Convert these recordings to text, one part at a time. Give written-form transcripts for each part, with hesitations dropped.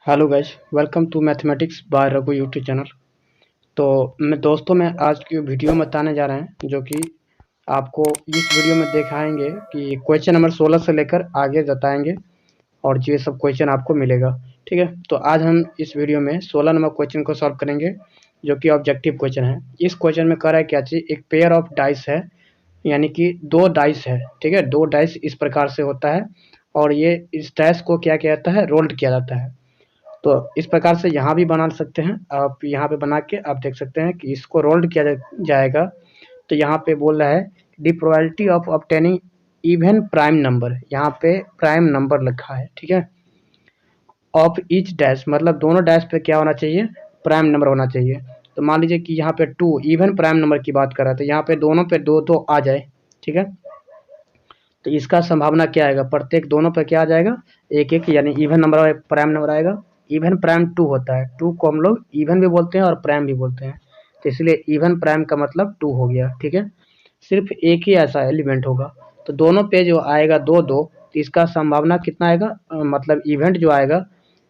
Hello guys, welcome to mathematics by Raghu YouTube channel. तो मैं आज की वीडियो में बताने जा रहे हैं जो कि आपको इस वीडियो में दिखाएंगे कि क्वेश्चन नंबर 16 से लेकर आगे बताएंगे और ये सब क्वेश्चन आपको मिलेगा। ठीक है, तो आज हम इस वीडियो में 16 नंबर क्वेश्चन को सॉल्व करेंगे जो कि ऑब्जेक्टिव क्वेश्चन है। इस क्वेश्चन में कह रहा है क्या चीज़, एक पेयर ऑफ डाइस है, यानी कि दो डाइस है। ठीक है, दो डाइस इस प्रकार से होता है और ये इस डाइस को क्या किया जाता है, रोल्ड किया जाता है। तो इस प्रकार से यहाँ भी बना सकते हैं आप, यहाँ पे बना के आप देख सकते हैं कि इसको रोल्ड किया जाएगा। तो यहाँ पे बोल रहा है the probability of obtaining even prime number, यहाँ पे प्राइम नंबर लिखा है। ठीक है, ऑफ ईच डैश मतलब दोनों डैश पे क्या होना चाहिए, प्राइम नंबर होना चाहिए। तो मान लीजिए कि यहाँ पे 2 इवन प्राइम नंबर की बात कर रहा है, तो यहाँ पे दोनों पे दो तो आ जाए। ठीक है, तो इसका संभावना क्या आएगा, प्रत्येक दोनों पे क्या आ जाएगा, एक एक, यानी इवन नंबर प्राइम नंबर आएगा। इवन प्राइम 2 होता है, 2 को हम लोग इवन भी बोलते हैं और प्राइम भी बोलते हैं, तो इसलिए इवन प्राइम का मतलब 2 हो गया। ठीक है, सिर्फ एक ही ऐसा एलिमेंट होगा, तो दोनों पे जो आएगा दो दो, तो इसका संभावना कितना आएगा, मतलब इवेंट जो आएगा,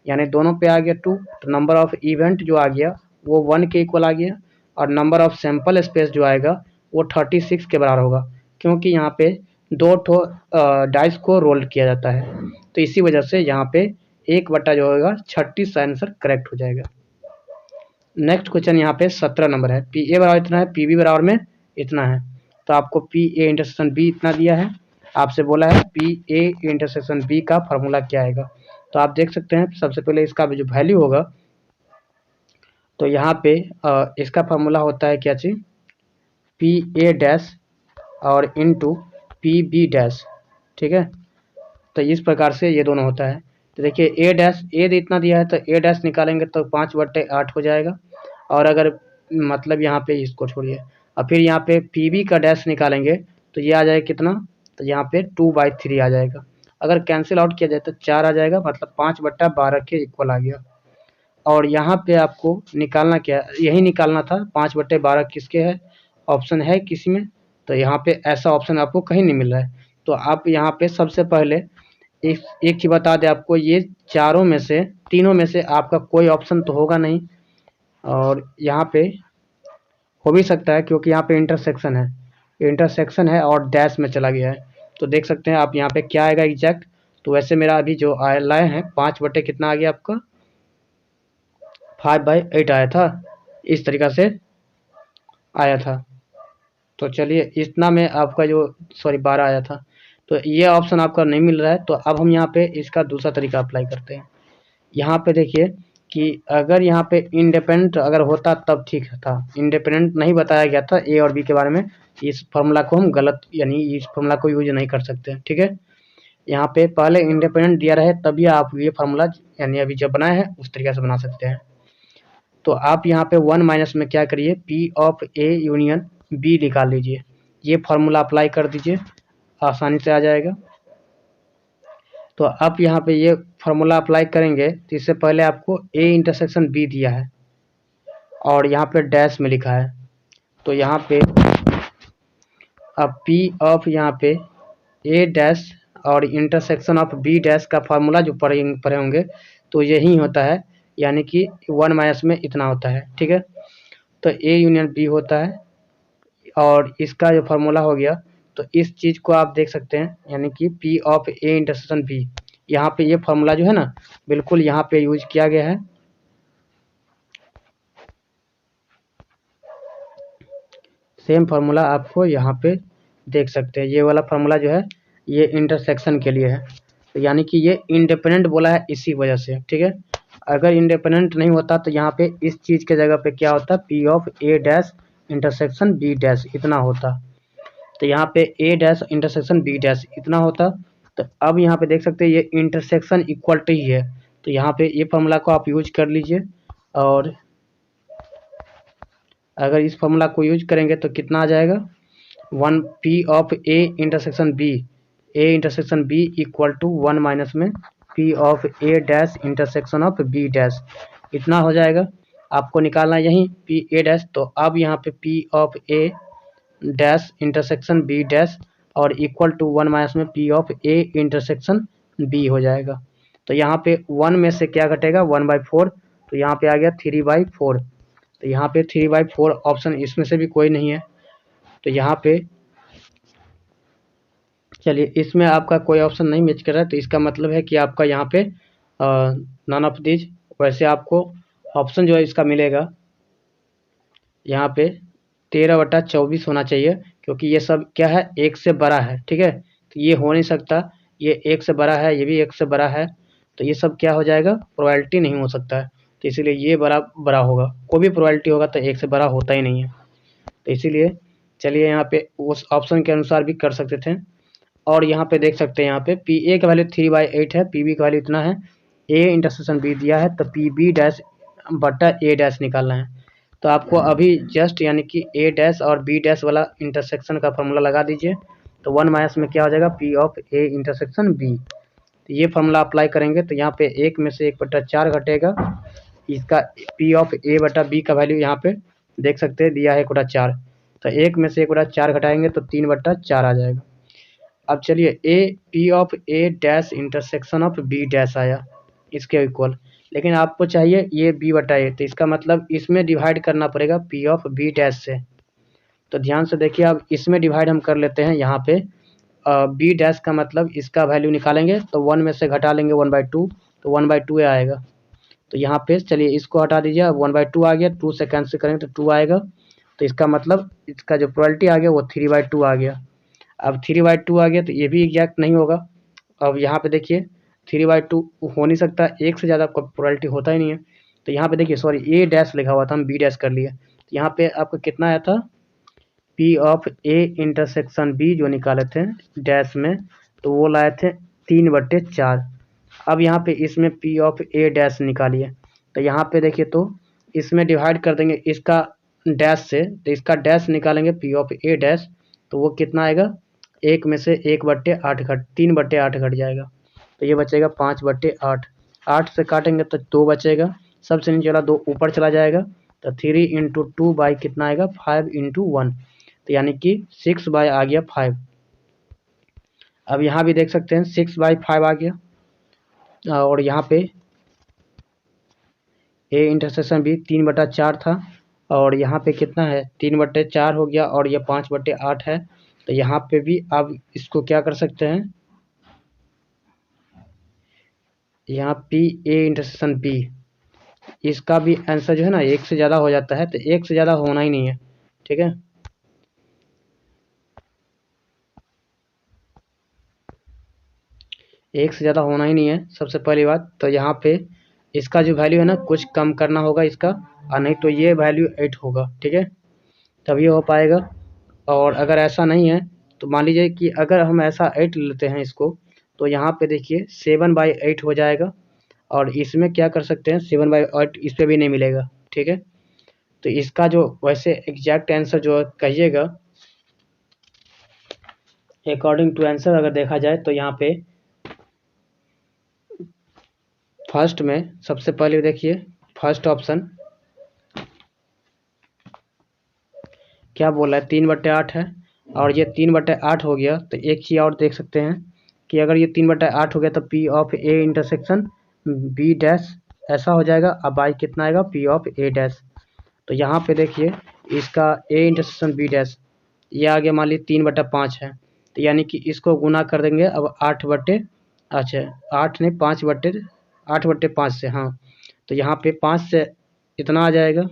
यानी दोनों पे आ गया 2, तो नंबर ऑफ इवेंट जो आ गया वो 1 के इक्वल आ गया, और नंबर ऑफ सैंपल स्पेस जो आएगा वो 36 के बराबर होगा, क्योंकि यहाँ पे दो ठो डाइस को रोल किया जाता है। तो इसी वजह से यहाँ पे 1/, जो होगा 36 आंसर करेक्ट हो जाएगा। नेक्स्ट क्वेश्चन यहाँ पे 17 नंबर है। पी ए बराबर इतना है, पी बी बराबर में इतना है, तो आपको पी ए इंटरसेक्शन बी इतना दिया है। आपसे बोला है पी ए इंटरसेक्शन बी का फॉर्मूला क्या आएगा। तो आप देख सकते हैं सबसे पहले इसका जो वैल्यू होगा, तो यहाँ पे इसका फॉर्मूला होता है क्या चीज, पी ए डैश और इंटू पी बी डैश। ठीक है, तो इस प्रकार से ये दोनों होता है। तो देखिए ए डैश, ए इतना दिया है तो ए डैश निकालेंगे तो 5/8 हो जाएगा, और अगर मतलब यहाँ पे इसको छोड़िए और फिर यहाँ पे पी बी का डैश निकालेंगे तो ये आ जाएगा कितना, तो यहाँ पे 2/3 आ जाएगा। अगर कैंसिल आउट किया जाए तो 4 आ जाएगा, मतलब 5/12 के इक्वल आ गया। और यहाँ पे आपको निकालना क्या है, यही निकालना था 5/12 किसके है, ऑप्शन है किसी में, तो यहाँ पे ऐसा ऑप्शन आपको कहीं नहीं मिल रहा है। तो आप यहाँ पे सबसे पहले एक चीज़ बता दें आपको, ये चारों में से, तीनों में से आपका कोई ऑप्शन तो होगा नहीं, और यहाँ पे हो भी सकता है क्योंकि यहाँ पे इंटरसेक्शन है और डैश में चला गया है। तो देख सकते हैं आप यहाँ पे क्या आएगा एग्जैक्ट। तो वैसे मेरा अभी जो लाए हैं 5/ कितना आ गया आपका, 5/8 आया था, इस तरीक़ा से आया था। तो चलिए इतना में आपका जो, सॉरी 12 आया था, तो ये ऑप्शन आपका नहीं मिल रहा है। तो अब हम यहाँ पे इसका दूसरा तरीका अप्लाई करते हैं। यहाँ पे देखिए कि अगर यहाँ पे इंडिपेंडेंट अगर होता तब ठीक था, इंडिपेंडेंट नहीं बताया गया था ए और बी के बारे में, इस फॉर्मूला को हम गलत, यानी इस फॉर्मूला को यूज नहीं कर सकते। ठीक है, यहाँ पे पहले इंडिपेंडेंट दिया रहे तभी आप ये फार्मूला, यानी अभी जब बनाए हैं उस तरीके से बना सकते हैं। तो आप यहाँ पे 1 माइनस में क्या करिए, P of A union B निकाल लीजिए, ये फार्मूला अप्लाई कर दीजिए, आसानी से आ जाएगा। तो आप यहाँ पे ये फार्मूला अप्लाई करेंगे तो इससे पहले आपको ए इंटरसेक्शन बी दिया है और यहाँ पे डैश में लिखा है, तो यहाँ पे अब पी ऑफ यहाँ पे ए डैश और इंटरसेक्शन ऑफ बी डैश का फार्मूला जो पढ़े होंगे तो यही होता है, यानी कि 1 माइनस में इतना होता है। ठीक है, तो ए यूनियन बी होता है और इसका जो फार्मूला हो गया, तो इस चीज़ को आप देख सकते हैं, यानी कि P of A intersection B, यहाँ पे ये फार्मूला जो है ना बिल्कुल यहाँ पे यूज किया गया है। सेम फार्मूला आपको यहाँ पे देख सकते हैं, ये वाला फार्मूला जो है ये इंटरसेक्शन के लिए है, तो यानी कि ये इंडिपेंडेंट बोला है इसी वजह से। ठीक है, अगर इंडिपेंडेंट नहीं होता तो यहाँ पे इस चीज़ के जगह पे क्या होता, P of A dash intersection B dash इतना होता, तो यहाँ पे A dash intersection B dash इतना होता। तो अब यहाँ पे देख सकते हैं ये इंटरसेक्शन इक्वल टू ही है, तो यहाँ पे ये फार्मूला को आप यूज कर लीजिए, और अगर इस फार्मूला को यूज करेंगे तो कितना आ जाएगा, 1 P of A intersection B, A intersection B equal to 1 minus में P of A dash intersection of B dash, इतना हो जाएगा। आपको निकालना यही पी ए डैश, तो अब यहाँ पे P of A dash intersection B dash और इक्वल टू 1 माइनस में P of A intersection B हो जाएगा। तो यहाँ पे 1 में से क्या घटेगा 1/4, तो यहाँ पे आ गया 3/4। तो यहाँ पे 3/4 ऑप्शन इसमें से भी कोई नहीं है। तो यहाँ पे चलिए इसमें आपका कोई ऑप्शन नहीं मैच कर रहा है, तो इसका मतलब है कि आपका यहाँ पे नॉन ऑफ दीज। वैसे आपको ऑप्शन जो है इसका मिलेगा यहाँ पे 13/24 होना चाहिए, क्योंकि ये सब क्या है 1 से बड़ा है, ठीक है। तो ये हो नहीं सकता, ये 1 से बड़ा है, ये भी 1 से बड़ा है, तो ये सब क्या हो जाएगा प्रोबेबिलिटी नहीं हो सकता है। तो इसीलिए ये बड़ा होगा, कोई भी प्रोबेबिलिटी होगा तो 1 से बड़ा होता ही नहीं है। तो इसीलिए चलिए यहाँ पे उस ऑप्शन के अनुसार भी कर सकते थे। और यहाँ पे देख सकते हैं यहाँ पे पी ए का वैल्यू 3/8 है, पी बी का वैल्यू इतना है, ए इंटरसेक्शन बी दिया है, तो पी बी डैश बटा ए डैश निकालना है। तो आपको अभी जस्ट यानी कि ए डैश और बी डैश वाला इंटरसेक्शन का फॉर्मूला लगा दीजिए। तो 1 माइनस में क्या हो जाएगा P of A intersection B. तो ये फॉर्मूला अप्लाई करेंगे तो यहाँ पे 1 में से 1/4 घटेगा, इसका पी ऑफ ए बटा बी का वैल्यू यहाँ पे देख सकते हैं दिया है 1/4। तो 1 में से 1/4 घटाएंगे तो 3/4 आ जाएगा। अब चलिए A P of A dash intersection of B dash आया इसके इक्वल, लेकिन आपको चाहिए ये बी बटा ए, तो इसका मतलब इसमें डिवाइड करना पड़ेगा पी ऑफ बी डैश से। तो ध्यान से देखिए, अब इसमें डिवाइड हम कर लेते हैं। यहाँ पे बी डैश का मतलब इसका वैल्यू निकालेंगे तो 1 में से घटा लेंगे 1/2, तो 1/2 आएगा। तो यहाँ पे चलिए इसको हटा दीजिए, अब 1/2 आ गया, 2 से कैंसिल करेंगे तो 2 आएगा। तो इसका मतलब इसका जो प्रोबेबिलिटी आ गया वो 3/2 आ गया। अब 3/2 आ गया तो ये भी एग्जैक्ट नहीं होगा। अब यहाँ पे देखिए 3/2 हो नहीं सकता, 1 से ज़्यादा प्रोबेबिलिटी होता ही नहीं है। तो यहाँ पे देखिए सॉरी ए डैश लिखा हुआ था, हम बी डैश कर लिए। तो यहाँ पे आपका कितना आया था P of A intersection B जो निकाले थे डैश में, तो वो लाए थे 3/4। अब यहाँ पे इसमें पी ऑफ ए डैश निकालिए, तो यहाँ पे देखिए तो इसमें डिवाइड कर देंगे इसका डैश से, तो इसका डैश निकालेंगे पी ऑफ ए डैश, तो वो कितना आएगा 1 में से 1/8 घट 3/8 घट जाएगा, तो ये बचेगा 5/8। 8 से काटेंगे तो 2 बचेगा, सबसे नीचे वाला 2 ऊपर चला जाएगा, तो 3 × 2 बाई कितना आएगा 5 × 1, तो यानी कि 6 बाई आ गया 5। अब यहाँ भी देख सकते हैं 6/5 आ गया। और यहाँ पे ए इंटरसेक्शन भी 3/4 था, और यहाँ पे कितना है 3/4 हो गया, और ये 5/8 है। तो यहाँ पे भी आप इसको क्या कर सकते हैं, यहाँ पी ए इंटरसेक्शन बी, इसका भी आंसर जो है ना 1 से ज़्यादा हो जाता है, तो 1 से ज़्यादा होना ही नहीं है, ठीक है। एक से ज़्यादा होना ही नहीं है सबसे पहली बात। तो यहाँ पे इसका जो वैल्यू है ना कुछ कम करना होगा इसका, और नहीं तो ये वैल्यू 8 होगा, ठीक है, तब ये हो पाएगा। और अगर ऐसा नहीं है तो मान लीजिए कि अगर हम ऐसा 8 लेते हैं इसको, तो यहाँ पे देखिए 7/8 हो जाएगा, और इसमें क्या कर सकते हैं 7/8 इस पर भी नहीं मिलेगा, ठीक है। तो इसका जो वैसे एग्जैक्ट आंसर जो कहिएगा अकॉर्डिंग टू आंसर अगर देखा जाए, तो यहाँ पे फर्स्ट में सबसे पहले देखिए फर्स्ट ऑप्शन क्या बोला है 3/8 है, और ये 3/8 हो गया। तो एक चीज़ और देख सकते हैं कि अगर ये 3/8 हो गया तो P of A intersection B dash ऐसा हो जाएगा। अब आई कितना आएगा पी ऑफ ए डैश, तो यहाँ पे देखिए इसका ए इंटरसेक्शन बी डैश ये आ गया, मान लीजिए 3/5 है, तो यानी कि इसको गुना कर देंगे अब 8 नहीं 5/8 से, हाँ। तो यहाँ पे 5 से इतना आ जाएगा,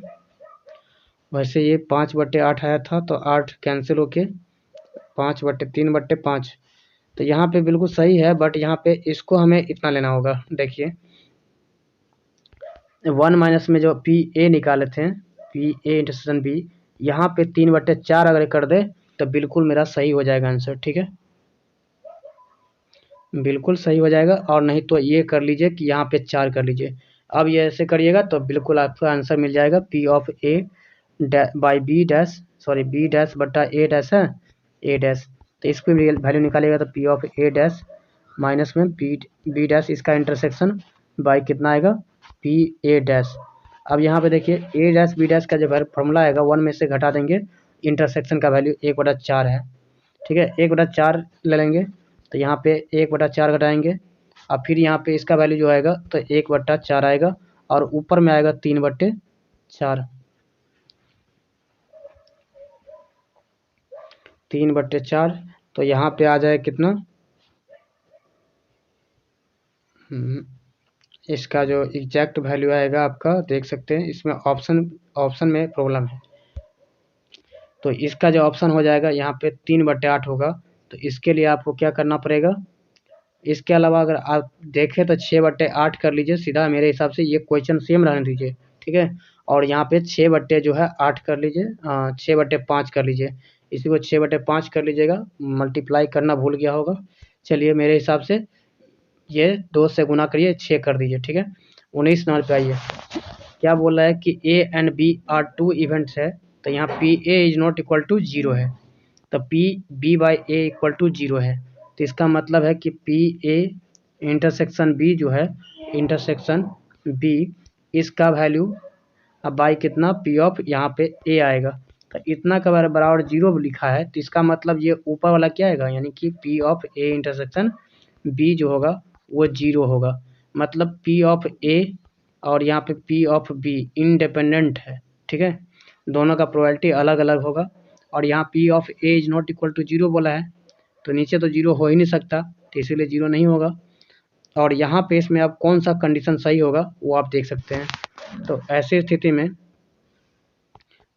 वैसे ये 5/8 आया था, तो 8 कैंसिल होके 3/5। तो यहाँ पे बिल्कुल सही है, बट यहाँ पे इसको हमें इतना लेना होगा। देखिए 1 माइनस में जो पी ए निकाले थे पी ए इंटरसेक्शन बी, यहाँ पे 3/4 अगर कर दे तो बिल्कुल मेरा सही हो जाएगा आंसर, ठीक है, बिल्कुल सही हो जाएगा। और नहीं तो ये कर लीजिए कि यहाँ पे 4 कर लीजिए। अब ये ऐसे करिएगा तो बिल्कुल आपका आंसर मिल जाएगा P of A by B dash, sorry B dash बटा ए डैश है ए डैश। तो इसको भी वैल्यू निकालिएगा तो P of A dash minus में बी डैश इसका इंटरसेक्शन बाई कितना आएगा पी ए डैश। अब यहाँ पे देखिए ए डैश बी डैश का जो फॉर्मूला आएगा 1 में से घटा देंगे इंटरसेक्शन का वैल्यू 1/4 है, ठीक है, 1/4 ले लेंगे। तो यहाँ पे 1/4 घटाएंगे, अब फिर यहाँ पे इसका वैल्यू जो आएगा तो 1/4 आएगा और ऊपर में आएगा 3/4। 3/4 तो यहाँ पे आ जाए कितना, इसका जो एग्जैक्ट वैल्यू आएगा आपका देख सकते हैं, इसमें ऑप्शन में प्रॉब्लम है। तो इसका जो ऑप्शन हो जाएगा यहाँ पे 3/8 होगा। तो इसके लिए आपको क्या करना पड़ेगा, इसके अलावा अगर आप देखें तो 6/8 कर लीजिए सीधा, मेरे हिसाब से ये क्वेश्चन सेम रहने दीजिए, ठीक है। और यहाँ पे 6/8 कर लीजिए, 6/5 कर लीजिए, इसी को 6/5 कर लीजिएगा, मल्टीप्लाई करना भूल गया होगा। चलिए मेरे हिसाब से ये 2 से गुना करिए, 6 कर दीजिए, ठीक है। 19 नंबर पे आइए, क्या बोल रहा है कि A and B are 2 events है। तो यहाँ P A is not equal to 0 है, तो P B by A equal to 0 है। तो इसका मतलब है कि पी ए इंटरसेक्शन बी जो है, इंटरसेक्शन बी, इसका वैल्यू अब बाई कितना, पी ऑफ यहाँ पे ए आएगा। तो इतना का बराबर 0 लिखा है, तो इसका मतलब ये ऊपर वाला क्या आएगा, यानी कि P of A intersection B जो होगा वो 0 होगा। मतलब पी ऑफ ए और यहाँ पे पी ऑफ बी इंडिपेंडेंट है, ठीक है, दोनों का प्रोबेबिलिटी अलग अलग होगा। और यहाँ P of A is not equal to 0 बोला है, तो नीचे तो 0 हो ही नहीं सकता, तो इसीलिए 0 नहीं होगा। और यहाँ पे इसमें अब कौन सा कंडीशन सही होगा वो आप देख सकते हैं। तो ऐसी स्थिति में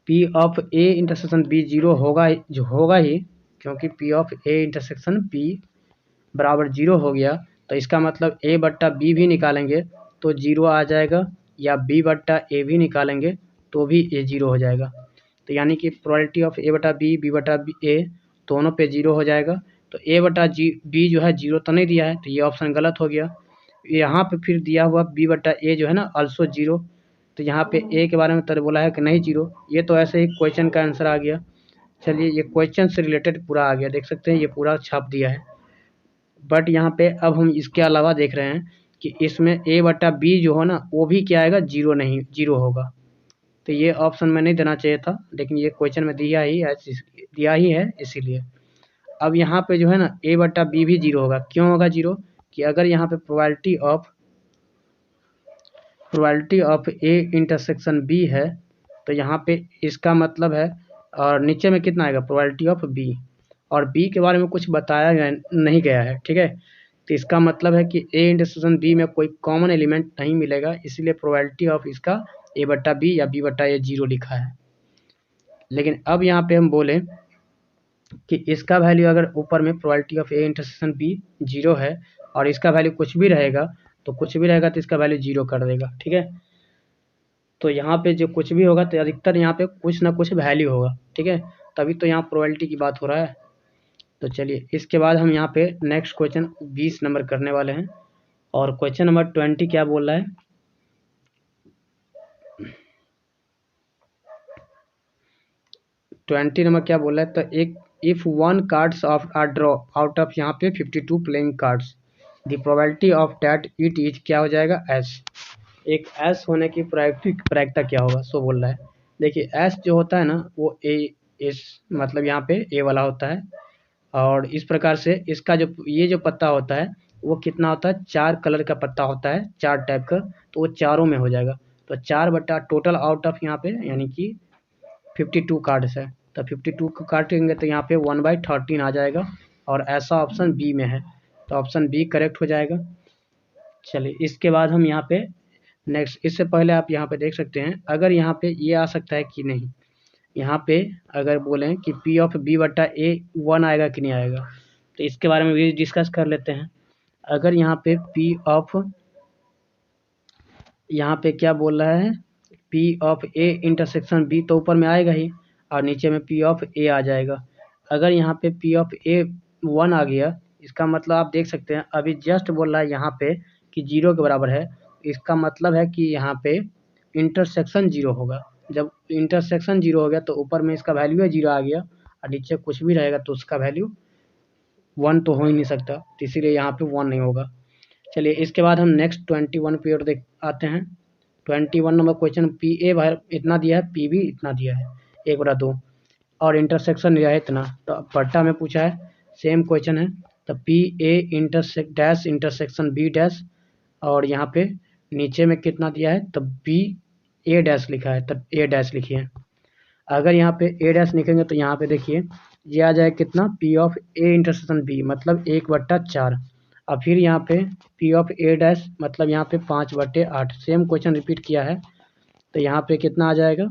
P of A intersection B 0 होगा ही, क्योंकि P of A intersection B बराबर 0 हो गया। तो इसका मतलब ए बट्टा बी भी निकालेंगे तो 0 आ जाएगा, या बी बट्टा ए भी निकालेंगे तो भी ए 0 हो जाएगा। तो यानी कि प्रोबेबिलिटी ऑफ ए बटा बी बटा ए दोनों पे 0 हो जाएगा। तो ए बटा बी जो है 0 तो नहीं दिया है, तो ये ऑप्शन गलत हो गया। यहाँ पे फिर दिया हुआ बी बटा ए जो है ना ऑल्सो 0, तो यहाँ पे ए के बारे में तो बोला है कि नहीं 0, ये तो ऐसे ही क्वेश्चन का आंसर आ गया। चलिए ये क्वेश्चन से रिलेटेड पूरा आ गया, देख सकते हैं ये पूरा छाप दिया है। बट यहाँ पे अब हम इसके अलावा देख रहे हैं कि इसमें ए बटा बी जो हो ना वो भी क्या आएगा, 0 नहीं, 0 होगा। तो ये ऑप्शन में नहीं देना चाहिए था, लेकिन ये क्वेश्चन में दिया ही है इसीलिए। अब यहाँ पे जो है ना ए बटा बी भी 0 होगा। क्यों होगा 0, कि अगर यहाँ पे probability of A intersection B है, तो यहाँ पे इसका मतलब है, और नीचे में कितना आएगा, प्रोबेबिलिटी ऑफ बी, और बी के बारे में कुछ बताया नहीं गया है, ठीक है। तो इसका मतलब है कि ए इंटरसेक्शन बी में कोई कॉमन एलिमेंट नहीं मिलेगा, इसलिए प्रोबेबिलिटी ऑफ इसका ए बट्टा बी या बी बट्टा ए 0 लिखा है। लेकिन अब यहाँ पे हम बोले कि इसका वैल्यू अगर ऊपर में probability of A intersection B 0 है और इसका वैल्यू कुछ भी रहेगा तो इसका वैल्यू 0 कर देगा, ठीक है। तो यहाँ पे जो कुछ भी होगा तो अधिकतर यहाँ पे कुछ ना कुछ वैल्यू होगा, ठीक है, तभी तो यहाँ प्रोबेबिलिटी की बात हो रहा है। तो चलिए इसके बाद हम यहाँ पे नेक्स्ट क्वेश्चन 20 नंबर करने वाले हैं, और क्वेश्चन नंबर 20 क्या बोल रहा है, 20 नंबर क्या बोल रहा है, तो एक if one cards of are draw out of यहाँ पे 52 playing cards, the probability of that it is क्या हो जाएगा, एस। एक एस होने की प्रायिकता क्या होगा, सो बोल रहा है। देखिए एस जो होता है ना वो ए इस मतलब यहाँ पे ए वाला होता है, और इस प्रकार से इसका जो ये जो पत्ता होता है वो कितना होता है, 4 कलर का पत्ता होता है, 4 टाइप का, तो वो चारों में हो जाएगा। तो 4 बट्टा टोटल आउट ऑफ यहाँ पे यानी कि 52 कार्ड्स है, तो 52 को काटेंगे तो यहाँ पे 1/13 आ जाएगा, और ऐसा ऑप्शन बी में है, तो ऑप्शन बी करेक्ट हो जाएगा। चलिए इसके बाद हम यहाँ पे नेक्स्ट, इससे पहले आप यहाँ पे देख सकते हैं अगर यहाँ पे ये आ सकता है कि नहीं, यहाँ पे अगर बोलें कि पी ऑफ बी बट्टा ए 1 आएगा कि नहीं आएगा, तो इसके बारे में भी डिस्कस कर लेते हैं। अगर यहाँ पे पी ऑफ, यहाँ पे क्या बोल रहा है, P of A intersection B तो ऊपर में आएगा ही, और नीचे में पी ऑफ ए आ जाएगा। अगर यहाँ पे पी ऑफ ए 1 आ गया, इसका मतलब आप देख सकते हैं अभी जस्ट बोल रहा है यहाँ पे कि 0 के बराबर है, इसका मतलब है कि यहाँ पे इंटरसेक्शन 0 होगा। जब इंटरसेक्शन 0 हो गया तो ऊपर में इसका वैल्यू है 0 आ गया, और नीचे कुछ भी रहेगा तो उसका वैल्यू 1 तो हो ही नहीं सकता, तो इसीलिए यहाँ पे 1 नहीं होगा। चलिए इसके बाद हम नेक्स्ट 21 पे और आते हैं। 21 नंबर क्वेश्चन, पी ए बाहर इतना दिया है, पी बी इतना दिया है 1/2, और इंटरसेक्शन दिया है इतना, तो पट्टा में पूछा है, सेम क्वेश्चन है। तो P A dash intersection B dash, और यहाँ पे नीचे में कितना दिया है, तब बी ए डैश लिखा है, तब ए डैश लिखिए। अगर यहाँ पे ए डैश लिखेंगे तो यहाँ पे देखिए ये आ जाएगा कितना, P of A intersection B मतलब 1/4। और फिर यहाँ पे पी ऑफ ए डैश मतलब यहाँ पे 5/8। सेम क्वेश्चन रिपीट किया है, तो यहाँ पे कितना आ जाएगा,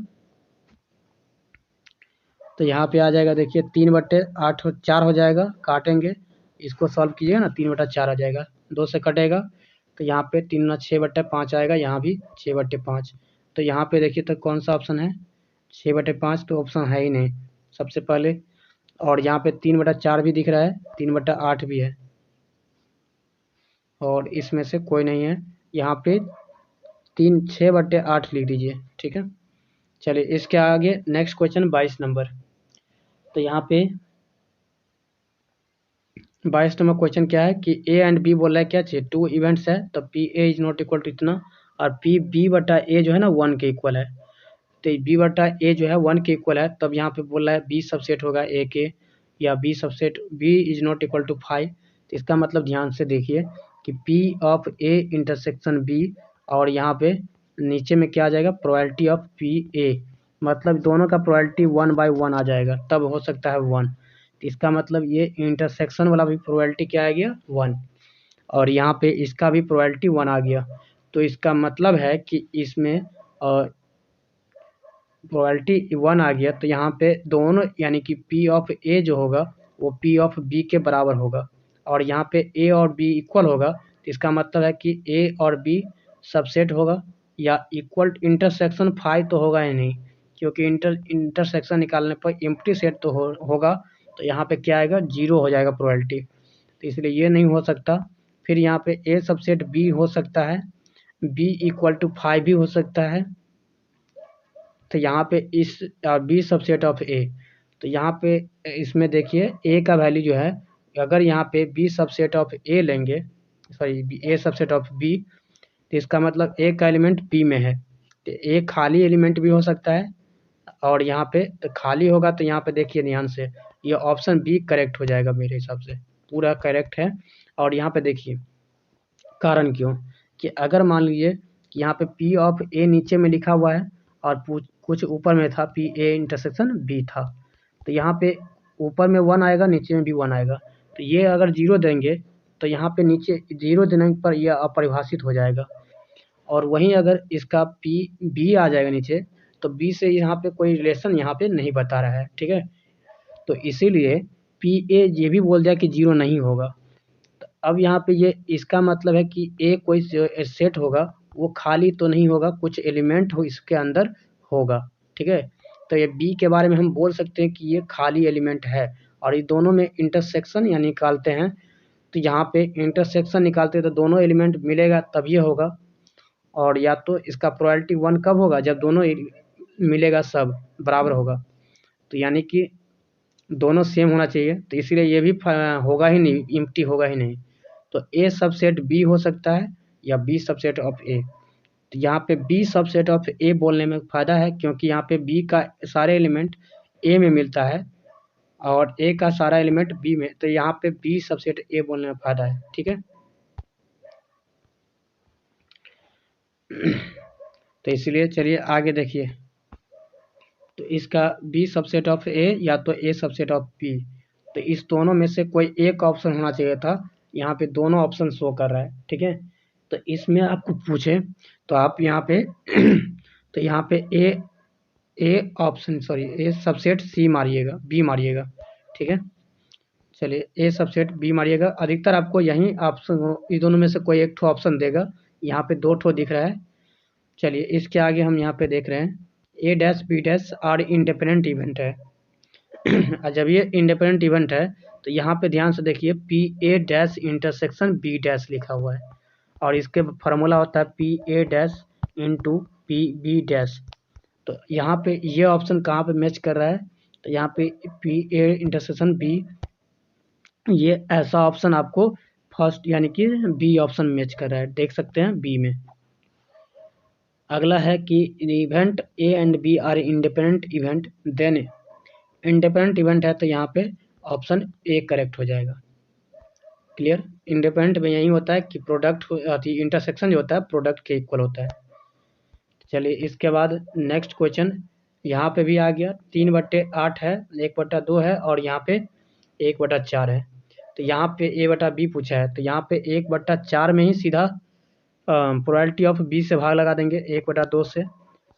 तो यहाँ पे आ जाएगा देखिए 3/8 4 हो जाएगा, काटेंगे इसको सॉल्व कीजिएगा ना, 3/4 आ जाएगा, 2 से कटेगा तो यहाँ पे 3 6/5 आएगा, यहाँ भी 6/5। तो यहाँ पे देखिए तो कौन सा ऑप्शन है, 6/5 तो ऑप्शन है ही नहीं सबसे पहले। और यहाँ पे 3/4 भी दिख रहा है, 3/8 भी है, और इसमें से कोई नहीं है। यहाँ पे 6/8 लिख दीजिए, ठीक है। चलिए इसके आगे नेक्स्ट क्वेश्चन 22 नंबर। तो यहाँ पे 22 नंबर क्वेश्चन क्या है कि ए एंड बी बोल रहा है क्या चाहिए, 2 इवेंट्स है, तो P A is not equal to इतना, और पी बी बटा ए जो है ना 1 के इक्वल है, तो बी बटा ए जो है 1 के इक्वल है, तब यहाँ पे बोल रहा है बी सबसेट होगा ए के, या B subset B is not equal to 5। तो इसका मतलब ध्यान से देखिए कि P of A intersection B, और यहाँ पे नीचे में क्या आ जाएगा, प्रोबेबिलिटी ऑफ पी ए, मतलब दोनों का प्रोबेबिलिटी 1/1 आ जाएगा, तब हो सकता है 1। तो इसका मतलब ये इंटरसेक्शन वाला भी प्रोबेबिलिटी क्या आ गया 1, और यहाँ पे इसका भी प्रोबेबिलिटी 1 आ गया। तो इसका मतलब है कि इसमें प्रोबेबिलिटी 1 आ गया, तो यहाँ पे दोनों यानी कि पी ऑफ ए जो होगा वो पी ऑफ बी के बराबर होगा, और यहाँ पे ए और बी इक्वल होगा, तो इसका मतलब है कि ए और बी सबसेट होगा, या इक्वल इंटरसेक्शन 5 तो होगा ही नहीं, क्योंकि इंटरसेक्शन निकालने पर एम्प्टी सेट तो होगा, तो यहाँ पे क्या आएगा, 0 हो जाएगा प्रोबेबिलिटी, तो इसलिए ये नहीं हो सकता। फिर यहाँ पे ए सबसेट बी हो सकता है, बी इक्वल टू 5 भी हो सकता है, तो यहाँ पे इस बी सबसेट ऑफ ए, तो यहाँ पे इसमें देखिए ए का वैल्यू जो है, अगर यहाँ पे बी सबसेट ऑफ ए लेंगे, sorry A subset of B, तो इसका मतलब ए का एलिमेंट बी में है, तो ए खाली एलिमेंट भी हो सकता है, और यहाँ पे खाली होगा, तो यहाँ पे देखिए ध्यान से ये ऑप्शन बी करेक्ट हो जाएगा, मेरे हिसाब से पूरा करेक्ट है। और यहाँ पे देखिए कारण क्यों, कि अगर मान लीजिए कि यहाँ पे पी ऑफ ए नीचे में लिखा हुआ है, और कुछ ऊपर में था पी ए इंटरसेक्शन बी था, तो यहाँ पे ऊपर में 1 आएगा, नीचे में भी 1 आएगा, तो ये अगर 0 देंगे तो यहाँ पे नीचे 0 देने पर यह अपरिभाषित हो जाएगा, और वहीं अगर इसका पी बी आ जाएगा नीचे, तो बी से यहाँ पे कोई रिलेशन यहाँ पे नहीं बता रहा है, ठीक है। तो इसीलिए पी ए ये भी बोल दिया कि 0 नहीं होगा, तो अब यहाँ पे ये इसका मतलब है कि ए कोई सेट होगा, वो खाली तो नहीं होगा, कुछ एलिमेंट हो इसके अंदर होगा, ठीक है। तो ये बी के बारे में हम बोल सकते हैं कि ये खाली एलिमेंट है, और ये दोनों में इंटरसेक्शन या निकालते हैं, तो यहाँ पे इंटरसेक्शन निकालते हैं तो दोनों एलिमेंट मिलेगा तब ये होगा, और या तो इसका प्रोबेबिलिटी 1 कब होगा, जब दोनों मिलेगा सब बराबर होगा, तो यानी कि दोनों सेम होना चाहिए, तो इसीलिए ये भी होगा ही नहीं, एम्प्टी होगा ही नहीं। तो ए सबसेट बी हो सकता है, या बी सबसेट ऑफ ए। तो यहाँ पे बी सबसेट ऑफ ए बोलने में फ़ायदा है, क्योंकि यहाँ पे बी का सारे एलिमेंट ए में मिलता है, और ए का सारा एलिमेंट बी में, तो यहाँ पे बी सबसेट ए बोलने में फ़ायदा है, ठीक है। तो इसलिए चलिए आगे देखिए, तो इसका बी सबसेट ऑफ ए या तो ए सबसेट ऑफ बी, तो इस दोनों में से कोई एक ऑप्शन होना चाहिए था, यहाँ पे दोनों ऑप्शन शो कर रहा है, ठीक है। तो इसमें आपको पूछे तो आप यहाँ पे तो यहाँ पे A option sorry A subset C मारिएगा, बी मारिएगा, ठीक है। चलिए ए सबसेट बी मारिएगा, अधिकतर आपको यही ऑप्शन, इस दोनों में से कोई एक ठो ऑप्शन देगा, यहाँ पे 2 ठो दिख रहा है। चलिए इसके आगे हम यहाँ पे देख रहे हैं A dash B dash are independent event है। और जब ये इंडिपेंडेंट इवेंट है, तो यहाँ पे ध्यान से देखिए P A dash intersection B dash लिखा हुआ है, और इसके फार्मूला होता है P A dash into P B dash. तो यहाँ पे ये ऑप्शन कहाँ पे मैच कर रहा है, तो यहाँ पे पी ए इंटरसेक्शन बी, ये ऐसा ऑप्शन आपको फर्स्ट यानी कि बी ऑप्शन मैच कर रहा है, देख सकते हैं बी में। अगला है कि event A and B are independent event, then independent event है, तो यहाँ पे ऑप्शन ए करेक्ट हो जाएगा। क्लियर। इंडिपेंडेंट में यही होता है कि प्रोडक्ट इंटरसेक्शन जो होता है प्रोडक्ट के इक्वल होता है। चलिए इसके बाद नेक्स्ट क्वेश्चन यहाँ पे भी आ गया, 3/8 है, 1/2 है और यहाँ पे 1/4 है। तो यहाँ पे A/B पूछा है, तो यहाँ पे 1/4 में ही सीधा प्रोबेबिलिटी ऑफ B से भाग लगा देंगे 1/2 से।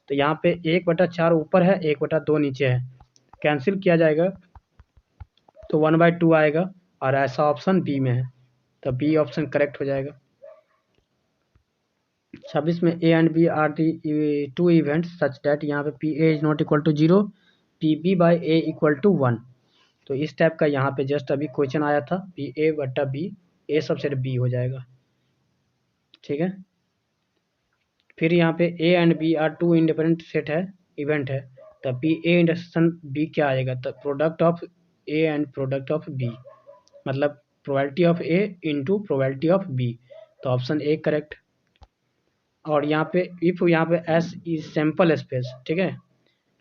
तो यहाँ पे 1/4 ऊपर है, 1/2 नीचे है, कैंसिल किया जाएगा तो 1/2 आएगा और ऐसा ऑप्शन बी में है, तो बी ऑप्शन करेक्ट हो जाएगा। 26 में A and B are the two events such that यहाँ पे P A is not equal to 0, P B by A equal to 1। तो इस टाइप का यहाँ पे जस्ट अभी क्वेश्चन आया था, पी ए बटा बी, ए सबसेट बी हो जाएगा, ठीक है। फिर यहाँ पे A and B are two independent set है, इवेंट है, तो पी ए इंटरसेक्शन बी क्या आएगा, तो product of A and product of B, मतलब probability of A into probability of B, तो ऑप्शन ए करेक्ट। और यहाँ पे इफ यहाँ पे एस इज सैम्पल स्पेस, ठीक है,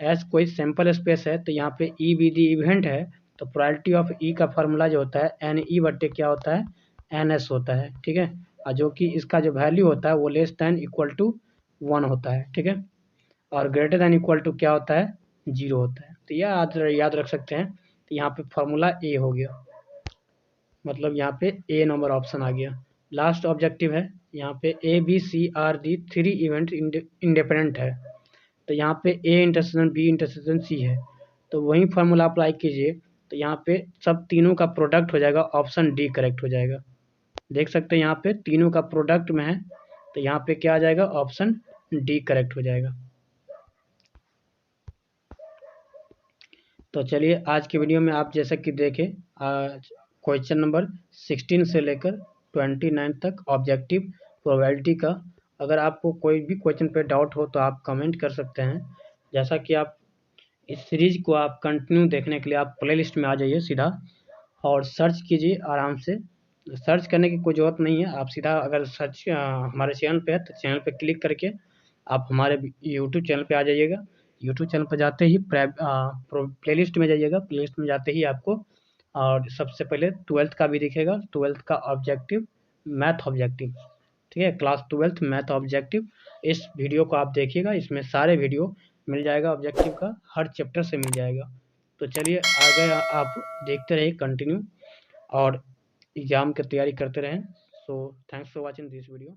एस कोई सैम्पल स्पेस है, तो यहाँ पे ई बी दी इवेंट है, तो प्रोबेबिलिटी ऑफ ई का फार्मूला जो होता है एन ई बट्टे क्या होता है, एन एस होता है, ठीक है, और जो कि इसका जो वैल्यू होता है वो लेस दैन इक्वल टू 1 होता है, ठीक है, और ग्रेटर दैन इक्वल टू क्या होता है, 0 होता है। तो यह याद रख सकते हैं। तो यहाँ पे फार्मूला ए हो गया, मतलब यहाँ पे ए नंबर ऑप्शन आ गया। लास्ट ऑब्जेक्टिव है, यहाँ पे A B C are the 3 event independent है, तो यहाँ पे A intersection B intersection C है, तो वही फार्मूला अप्लाई कीजिए, तो यहाँ पे सब तीनों का प्रोडक्ट हो जाएगा, ऑप्शन डी करेक्ट हो जाएगा। देख सकते हैं यहाँ पे तीनों का प्रोडक्ट में है, तो यहाँ पे क्या आ जाएगा, ऑप्शन डी करेक्ट हो जाएगा। तो चलिए आज की वीडियो में आप जैसा कि देखें, आज क्वेश्चन नंबर 16 से लेकर 29 तक ऑब्जेक्टिव प्रोबेबिलिटी का, अगर आपको कोई भी क्वेश्चन पे डाउट हो तो आप कमेंट कर सकते हैं। जैसा कि आप इस सीरीज को आप कंटिन्यू देखने के लिए आप प्लेलिस्ट में आ जाइए सीधा और सर्च कीजिए आराम से। सर्च करने की कोई ज़रूरत नहीं है, आप सीधा अगर सर्च हमारे चैनल पे है तो चैनल पे क्लिक करके आप हमारे यूट्यूब चैनल पे आ जाइएगा। यूट्यूब चैनल पर जाते ही प्लेलिस्ट में जाइएगा, प्लेलिस्ट में जाते ही आपको और सबसे पहले 12th का भी दिखेगा, 12th का ऑब्जेक्टिव मैथ ऑब्जेक्टिव, ठीक है, क्लास 12th मैथ ऑब्जेक्टिव। इस वीडियो को आप देखिएगा, इसमें सारे वीडियो मिल जाएगा, ऑब्जेक्टिव का हर चैप्टर से मिल जाएगा। तो चलिए आगे आप देखते रहिए कंटिन्यू और एग्ज़ाम की तैयारी करते रहें। So thanks for watching this video.